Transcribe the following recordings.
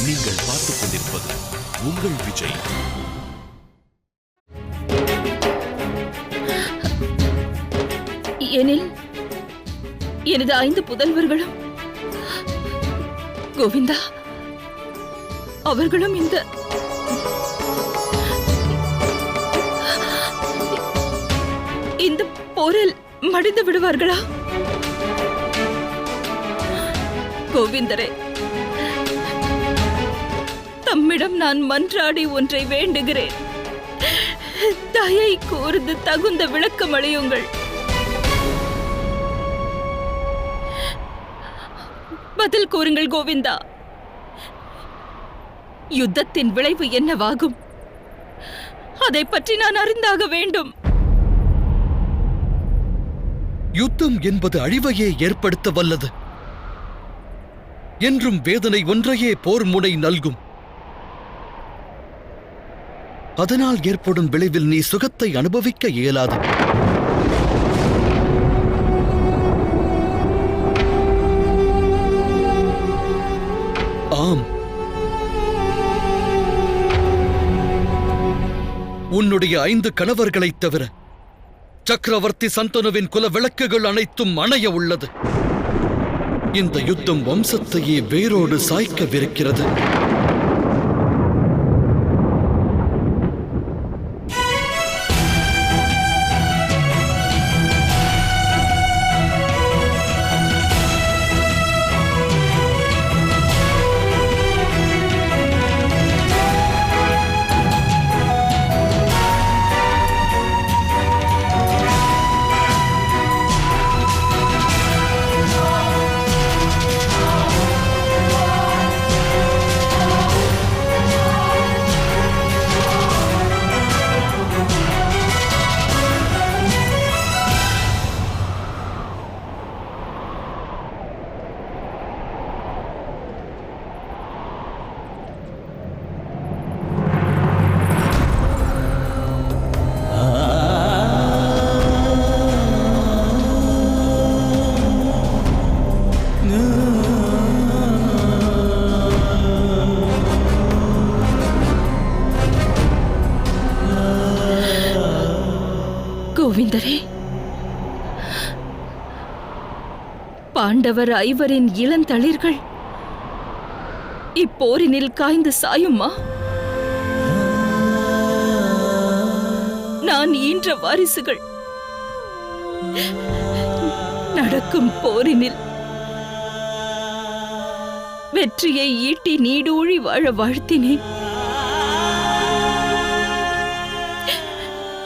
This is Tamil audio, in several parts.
நீங்கள் பார்த்துக் கொண்டிருப்பது உங்கள் விஜய். எனில் எனது 5 புதல்வர்களும் கோவிந்தா அவர்களும் இந்த போரில் மடிந்து விடுவார்களா? கோவிந்தரே, தம்மிடம் நான் மன்றாடி ஒன்றை வேண்டுகிறேன். தயை கூர்ந்து தகுந்த விளக்கம் அளியுங்கள். பதில் கூறுங்கள் கோவிந்தா. யுத்தத்தின் விளைவு என்னவாகும்? அதை பற்றி நான் அறிந்தாக வேண்டும். யுத்தம் என்பது அழிவையே ஏற்படுத்த வல்லது. என்றும் வேதனை ஒன்றையே போர் முனை நல்கும். அதனால் ஏற்படும் விளைவில் நீ சுகத்தை அனுபவிக்க இயலாது. ஆம், உன்னுடைய 5 கணவர்களைத் தவிர சக்கரவர்த்தி சந்தனுவின் குல விளக்குகள் அனைத்தும் அணைய உள்ளது. இந்த யுத்தம் வம்சத்தையே வேரோடு சாய்க்கவிருக்கிறது. கோவிந்தரே, பாண்டவர் 5 இளந்தளிர்கள் இப்போரினில் காய்ந்து சாயுமா? நான் ஈன்ற வாரிசுகள் நடக்கும் போரினில் வெற்றியை ஈட்டி நீடூழி வாழ வாழ்த்தினேன்.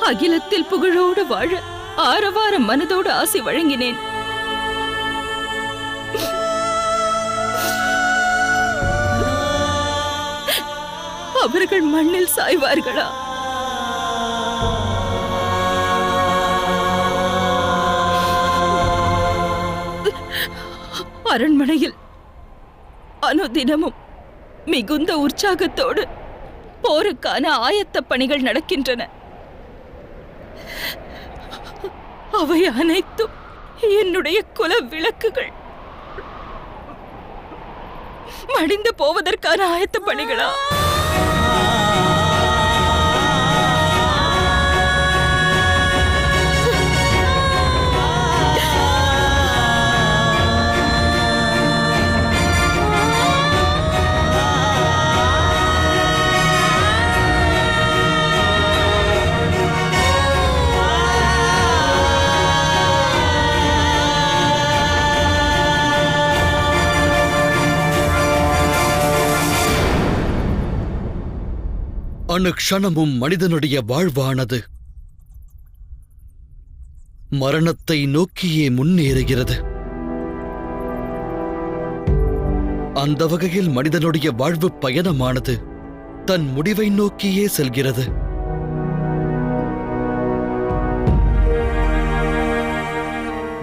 அகிலத்தில் புகழோடு வாழ ஆரவார மனதோடு ஆசை வழங்கினேன். அவர்கள் மண்ணில் சாய்வார்களா? அரண்மனையில் அனுதினமும் மிகுந்த உற்சாகத்தோடு போருக்கான ஆயத்த பணிகள் நடக்கின்றன. அவை அனைத்தும் என்னுடைய குல விளக்குகள் மடிந்து போவதற்கான ஆயத்த பணிகளா? அனுக்ஷணமும் மனிதனுடைய வாழ்வானது மரணத்தை நோக்கியே முன்னேறுகிறது. அந்த வகையில் மனிதனுடைய வாழ்வு பயணமானது தன் முடிவை நோக்கியே செல்கிறது.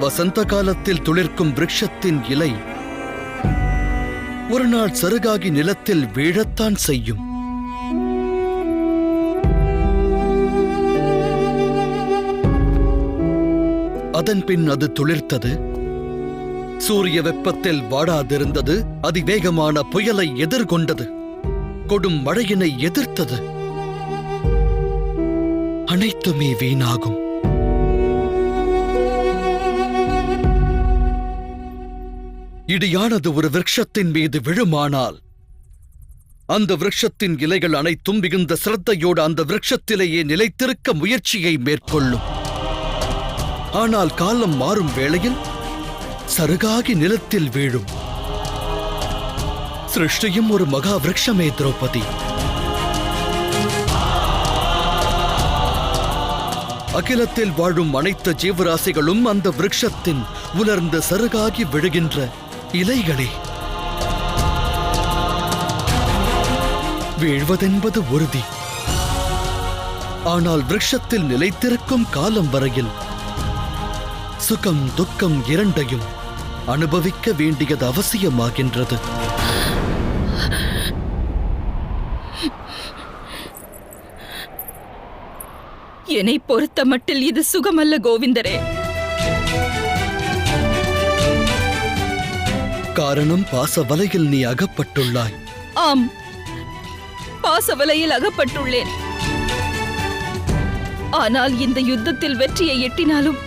வசந்த காலத்தில் துளிர்க்கும் விருட்சத்தின் இலை ஒரு நாள் சருகாகி நிலத்தில் வீழத்தான் செய்யும். அதன்பின் அது துளிர்த்தது, சூரிய வெப்பத்தில் வாடாதிருந்தது, அதிவேகமான புயலை எதிர்கொண்டது. கொடும் மழையினை எதிர்த்தது. அனைத்துமே வீணாகும். இடியானது ஒரு விருட்சத்தின் மீது விழுமானால் அந்த விருட்சத்தின் இலைகள் அனைத்தும் மிகுந்த சிரத்தையோடு அந்த விருட்சத்திலேயே நிலைத்திருக்க முயற்சியை மேற்கொள்ளும். ஆனால் காலம் மாறும் வேளையில் சருகாகி நிலத்தில் வீழும். சிருஷ்டியும் ஒரு மகா விருட்சமே திரௌபதி. அகிலத்தில் வாழும் அனைத்து ஜீவராசிகளும் அந்த விருட்சத்தின் உலர்ந்த சருகாகி விழுகின்ற இலைகளே. வீழ்வதென்பது உறுதி. ஆனால் விருட்சத்தில் நிலைத்திருக்கும் காலம் வரையில் சுகம் துக்கம் இரண்டையும் அனுபவிக்க வேண்டியது அவசியமாகின்றது. என்னை பொறுத்த மட்டில் இது சுகமல்ல கோவிந்தரே. காரணம் பாசவலையில் நீ அகப்பட்டுள்ளாய். ஆம், பாசவலையில் அகப்பட்டுள்ளேன். ஆனால் இந்த யுத்தத்தில் வெற்றியை எட்டினாலும்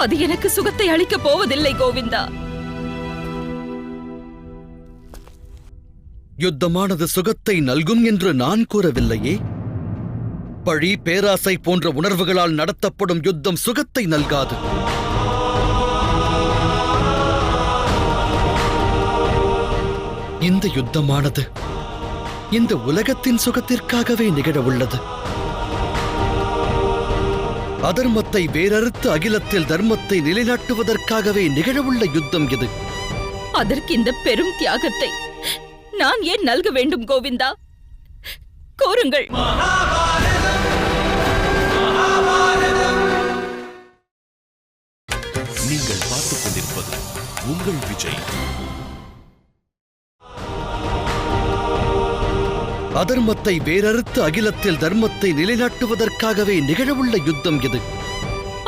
அது எனக்கு சுகத்தை அளிக்கப் போவதில்லை கோவிந்தா. யுத்தமானது சுகத்தை நல்கும் என்று நான் கூறவில்லையே. பழி, பேராசை போன்ற உணர்வுகளால் நடத்தப்படும் யுத்தம் சுகத்தை நல்காது. இந்த யுத்தமானது இந்த உலகத்தின் சுகத்திற்காகவே நிகழவுள்ளது. அதர்மத்தை வேறறுத்து அகிலத்தில் தர்மத்தை நிலைநாட்டுவதற்காகவே நிகழவுள்ள யுத்தம் இது. அதற்கு இந்த பெரும் தியாகத்தை நான் ஏன் நல்க வேண்டும் கோவிந்தா? கூறுங்கள். நீங்கள் பார்த்துக் கொண்டிருப்பது உங்கள் விஜய். அதர்மத்தை வேறறுத்து அகிலத்தில் தர்மத்தை நிலைநாட்டுவதற்காகவே நிகழவுள்ள யுத்தம் இது.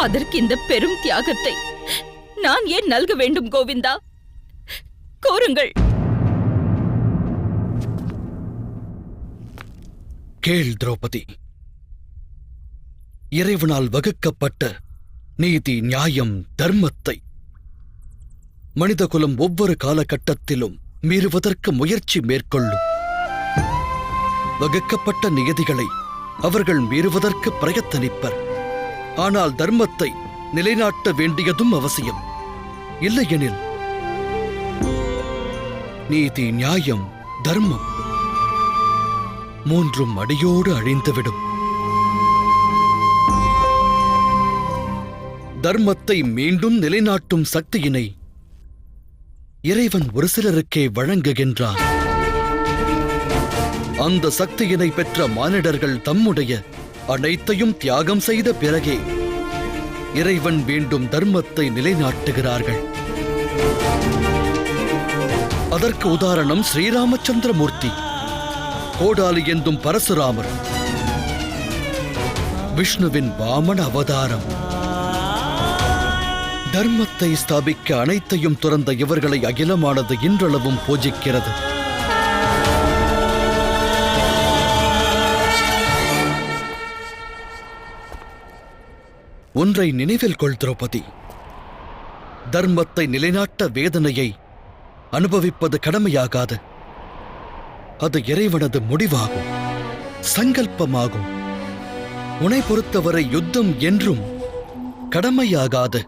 அதற்கு இந்த பெரும் தியாகத்தை நான் ஏன் நல்க வேண்டும் கோவிந்தா? கூறுங்கள். கேள் திரௌபதி. இறைவனால் வகுக்கப்பட்ட நீதி, நியாயம், தர்மத்தை மனிதகுலம் ஒவ்வொரு காலகட்டத்திலும் மீறுவதற்கு முயற்சி மேற்கொள்ளும். வகுக்கப்பட்ட நியதிகளை அவர்கள் மீறுவதற்கு பிரயத்தனிப்பர். ஆனால் தர்மத்தை நிலைநாட்ட வேண்டியதும் அவசியம். இல்லையெனில் நீதி, நியாயம், தர்மம் மூன்றும் அடியோடு அழிந்துவிடும். தர்மத்தை மீண்டும் நிலைநாட்டும் சக்தியினை இறைவன் ஒரு சிலருக்கே வழங்குகின்றான். அந்த சக்தியினை பெற்ற மானிடர்கள் தம்முடைய அனைத்தையும் தியாகம் செய்த பிறகே இறைவன் வேண்டும் தர்மத்தை நிலைநாட்டுகிறார்கள். அதற்கு உதாரணம் ஸ்ரீராமச்சந்திரமூர்த்தி, கோடாலி என்னும் பரசுராமர், விஷ்ணுவின் வாமன அவதாரம். தர்மத்தை ஸ்தாபிக்க அனைத்தையும் துறந்த இவர்களை அகிலமானது இன்றளவும் பூஜிக்கிறது. ஒன்றை நினைவில் கொள் திரௌபதி. தர்மத்தை நிலைநாட்ட வேதனையை அனுபவிப்பது கடமையாகாது. அது இறைவனது முடிவாகும், சங்கல்பமாகும். உன்னை பொறுத்தவரை யுத்தம் என்றும் கடமையாகாது.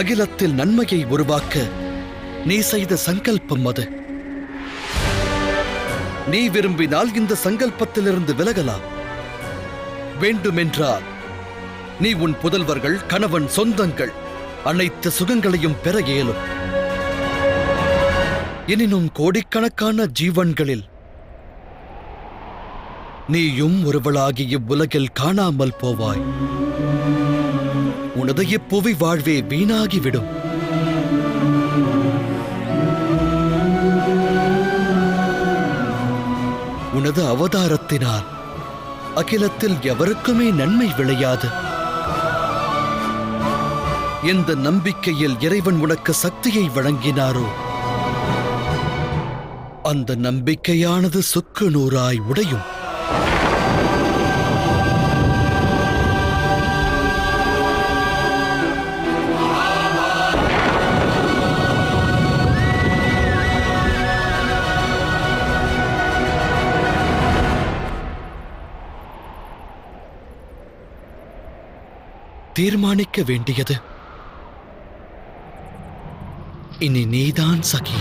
அகிலத்தில் நன்மையை உருவாக்க நீ செய்த சங்கல்பம் அது. நீ விரும்பினால் இந்த சங்கல்பத்திலிருந்து விலகலாம். வேண்டுமென்றால் நீ உன் புதல்வர்கள், கணவன், சொந்தங்கள் அனைத்து சுகங்களையும் பெற இயலும். எனினும் கோடிக்கணக்கான ஜீவன்களில் நீயும் ஒருவளாகி இவ்வுலகில் காணாமல் போவாய். உனது இப்புவி வாழ்வே வீணாகிவிடும். உனது அவதாரத்தினால் அகிலத்தில் எவருக்குமே நன்மை விளையாது. எந்த நம்பிக்கையில் இறைவன் உனக்கு சக்தியை வழங்கினாரோ அந்த நம்பிக்கையானது சுக்கு நூறாய் உடையும். தீர்மானிக்க வேண்டியது இனி நீதான் சகி.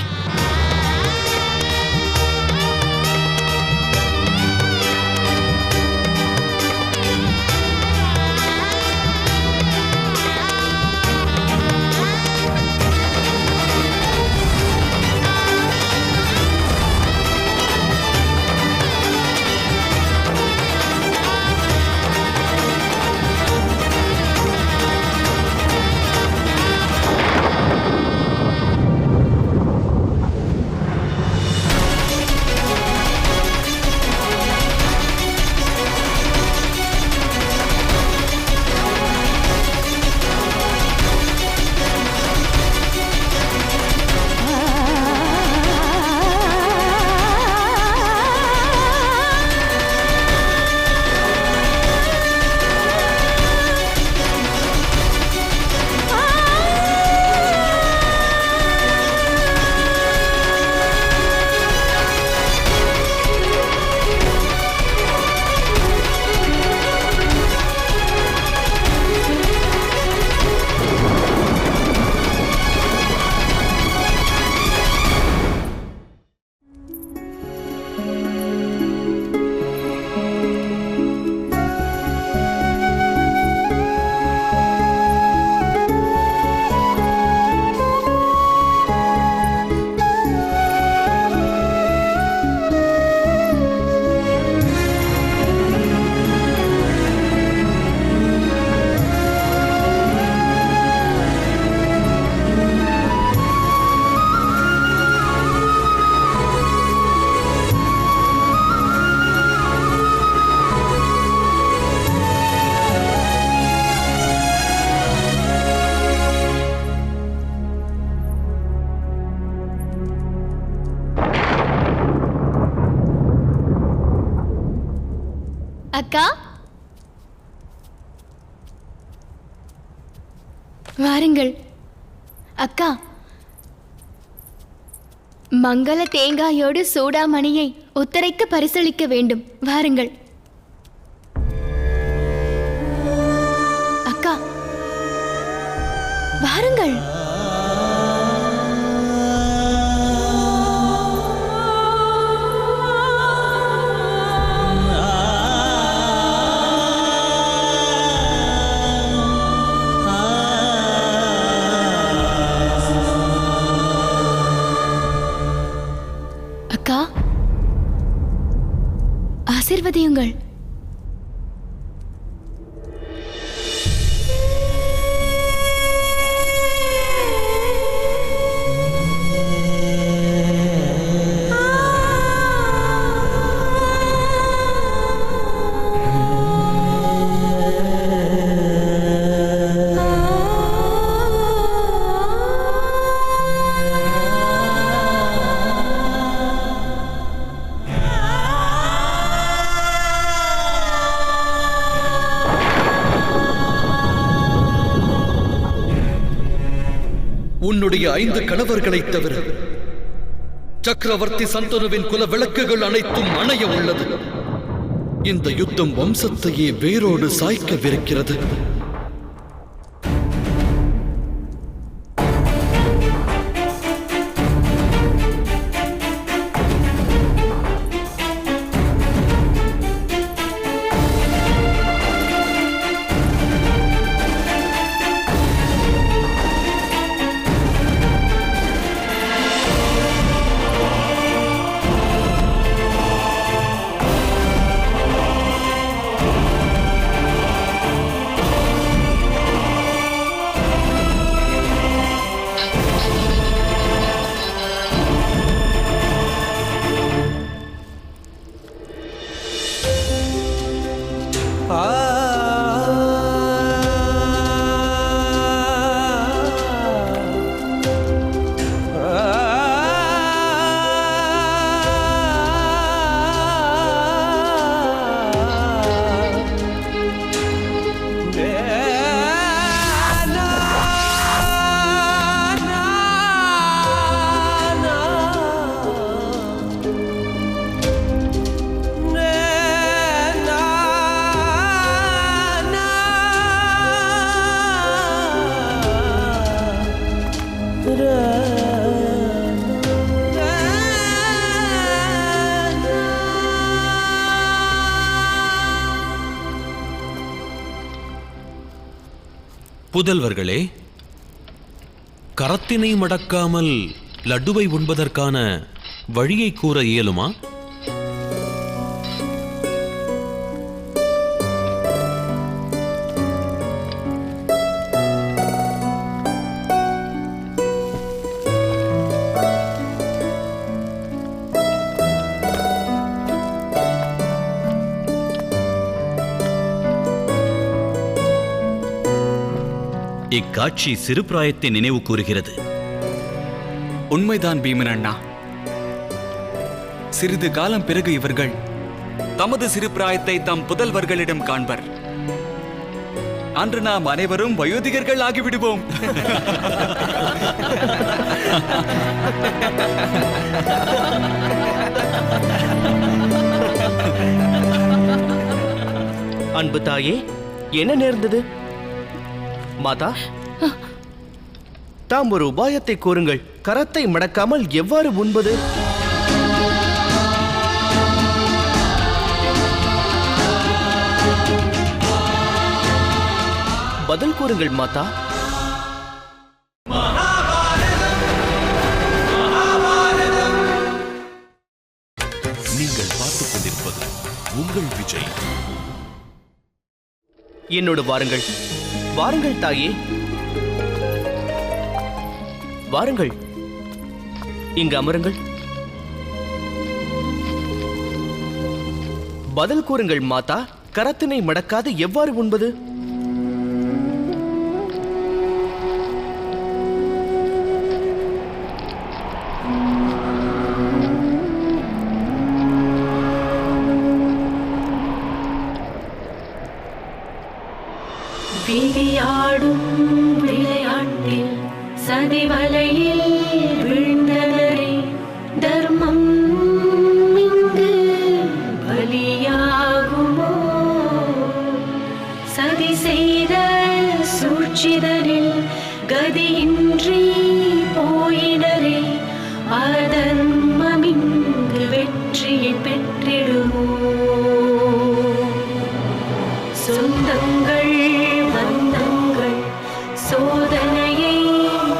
அக்கா, வாருங்கள். அக்கா, மங்கள தேங்காயோடு சூடாமணியை உத்தரைக்கு பரிசளிக்க வேண்டும். வாருங்கள் அக்கா, வாருங்கள். அக்கா, ஆசீர்வதியுங்கள். உன்னுடைய 5 கணவர்களைத் தவிர சக்கரவர்த்தி சந்தனுவின் குல விளக்குகள் அனைத்தும் அணைய உள்ளது. இந்த யுத்தம் வம்சத்தையே வேரோடு சாய்க்கவிருக்கிறது. புதல்வர்களே, கரத்தினை மடக்காமல் லட்டுவை உண்பதற்கான வழியை கூற இயலுமா? இக்காட்சி சிறு பிராயத்தை நினைவு கூறுகிறது. உண்மைதான் பீமன் அண்ணா. சிறிது காலம் பிறகு இவர்கள் தமது சிறு பிராயத்தை தம் புதல்வர்களிடம் காண்பர். அன்று நாம் அனைவரும் வயோதிகர்கள் ஆகிவிடுவோம். அன்பு தாயே, என்ன நேர்ந்தது? மாதா, தாம் ஒரு உபாயத்தை கூறுங்கள். கரத்தை மடக்காமல் எவ்வாறு உண்பது? பதில் கூறுங்கள் மாதா. நீங்கள் பார்த்துக் கொண்டிருப்பது உங்கள் விஜய். என்னோடு வாருங்கள். வாருங்கள் தாயே, வாருங்கள். இங்கு அமருங்கள். பதில் கூறுங்கள் மாதா. கரத்தினை மடக்காது எவ்வாறு உண்பது? விளையாடும் விளையாட்டில் சதிவலையில் விழுந்தனரே, தர்மம் இங்கு பலியாகுமோ? சதி செய்த சூழ்ச்சிதனில் கதியின்றி போயினரே, அதர்மம் இங்கு வெற்றியை பெற்றிடுமோ? சொந்தங்கள் பந்தங்கள் சோதனையை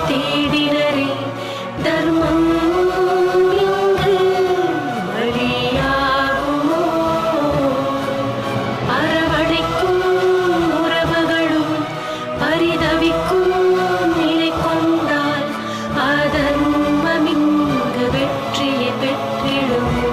தேடினரே, தர்மம் இங்கு பலியாகுமோ? அரவணைக்கும் உறவுகளும் பரிதவிக்கும் நிலை கொண்டால் அதர்மம் இங்கு வெற்றியை பெற்றிடுமோ?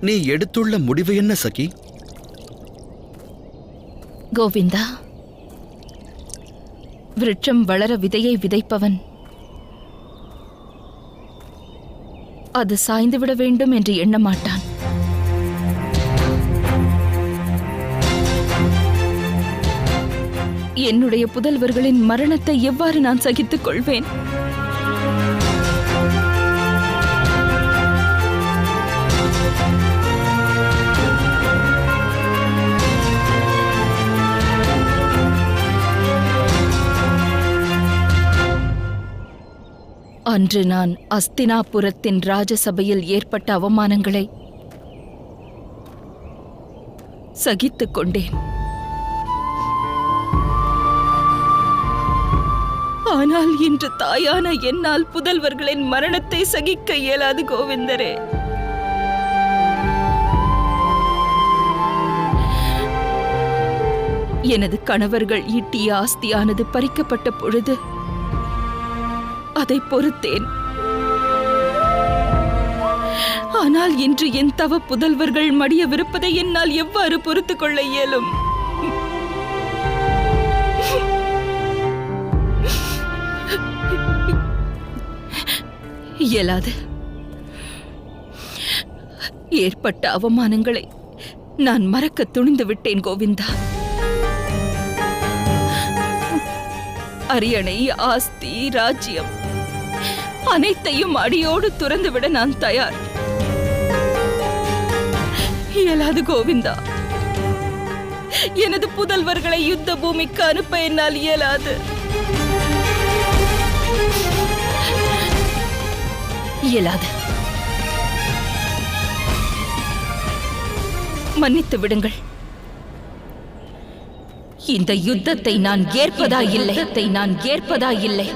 நீ எடுத்துள்ள முடிவு என்ன சகி? கோவிந்தா, விருட்சம் வளர விதையை விதைப்பவன் அது சாய்ந்துவிட வேண்டும் என்று எண்ண மாட்டான். என்னுடைய புதல்வர்களின் மரணத்தை எவ்வாறு நான் சகித்துக் கொள்வேன்? அன்று நான் அஸ்தினாபுரத்தின் ராஜசபையில் ஏற்பட்ட அவமானங்களை சகித்துக் கொண்டேன். ஆனால் இன்று தாயான என்னால் புதல்வர்களின் மரணத்தை சகிக்க இயலாது கோவிந்தரே. எனது கணவர்கள் ஈட்டிய ஆஸ்தியானது பறிக்கப்பட்ட பொழுது அதை பொறுத்தேன். ஆனால் இன்று என் தவ புதல்வர்கள் மடியவிருப்பதை என்னால் எவ்வாறு பொறுத்துக் கொள்ள இயலும்? இயலாது. ஏற்பட்ட அவமானங்களை நான் மறக்க துணிந்து விட்டேன் கோவிந்தா. அரியணை, ஆஸ்தி, ராஜ்யம் அனைத்தையும் அடியோடு துறந்துவிட நான் தயார். இயலாது கோவிந்தா. எனது புதல்வர்களை யுத்த பூமிக்கு அனுப்ப என்னால் இயலாது. இயலாது. மன்னித்து விடுங்கள். இந்த யுத்தத்தை நான் ஏற்பதா இல்லை.